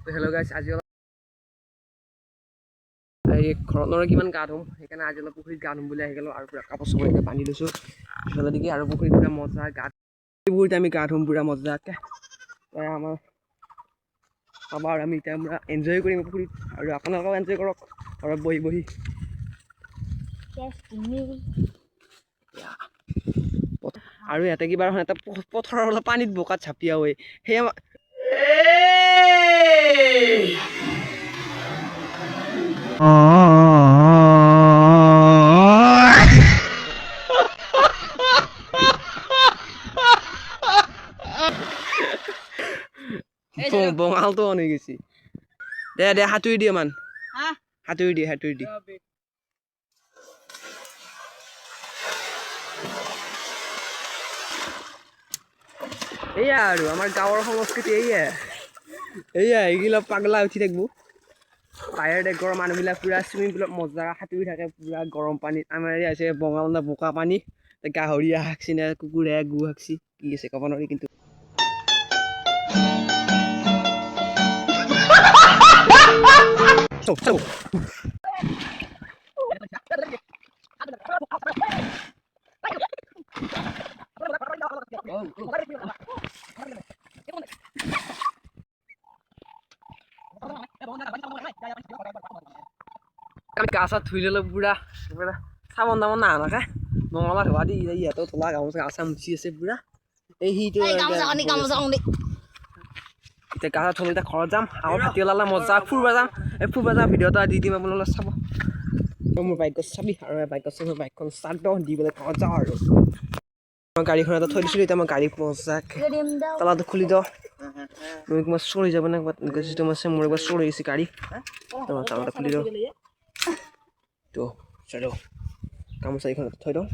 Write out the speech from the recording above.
তো হেল্ল' গাইছ, আজি অলপ এই ঘৰত কিমান গা ধুম, সেইকাৰণে আজি অলপ পুখুৰীত গা ধুম বুলি আহি গ'লোঁ আৰু পুৰা কাপোৰ চাপোৰ এতিয়া বান্ধি লৈছোঁ সেইফালে দেখি আৰু পুখুৰীত পুৰা মজা গা পুখুৰীত আমি গা ধুম পুৰা মজাকৈ। আমাৰ পাবা আৰু আমি এতিয়া পুৰা এনজয় কৰিম পুখুৰীত, আৰু আপোনালোকেও এনজয় কৰক ঘৰত বহি বহি। আৰু ইয়াতে কিবা এটা পথাৰৰ অলপ পানীত বোকাত ঝাপিয়া হৈ সেয়া বঙালটো অন হৈ গৈছে। দে দে সাঁতুৰি দিয়ে মান সাঁতুৰি দিয়ে এয়া আৰু আমাৰ গাঁৱৰ সংস্কৃতি এয়া এইগিলা পাগলা উঠি থাকবো। বাহিৰৰ দেশৰ মানুহবিলাক পুৰা চুইমিং পুলত মজা সাঁতুৰি থাকে পুৰা গৰম পানীত। আমাৰ ইয়াত আছে বঙালনা বোকা পানী, গাহৰিয়ে হাকছি নে কুকুৰে গু হাকছি কি আছে ক'ব নোৱাৰি কিন্তু আমি গা চা ধুই ল'লো পুৰা চাবোন তাবোন নাহানাকে নঙলা ধোৱা দি ইহঁতৰ ধোলা গামোচা গা চা মুচি আছে পুৰা। এই সিটো এতিয়া গা চা ধুলো, এতিয়া ঘৰত যাম আৰু ভাটি ওলালে মজা ফুৰিব যাম। এই ফুৰিব যাম ভিডিঅ' এটা দি দিম আপোনালোকে চাব। মোৰ বাইকত চাবি আৰু বাইকখন ষ্টাৰ্ট দিওঁ দি পেলাই ঘৰত যাওঁ আৰু মই গাড়ীখন এটা থৈ দিছিলোঁ। এতিয়া মই গাড়ী মজাকৈ তালাটো খুলি দিওঁ। মোৰ একবাৰ চুৰ হৈ যাব নে মোৰ একবাৰ চুৰ হৈ গৈছে গাড়ী, তালাটো খুলি দিওঁ। তো চাই গামোচা এইখন থৈ দিওঁ।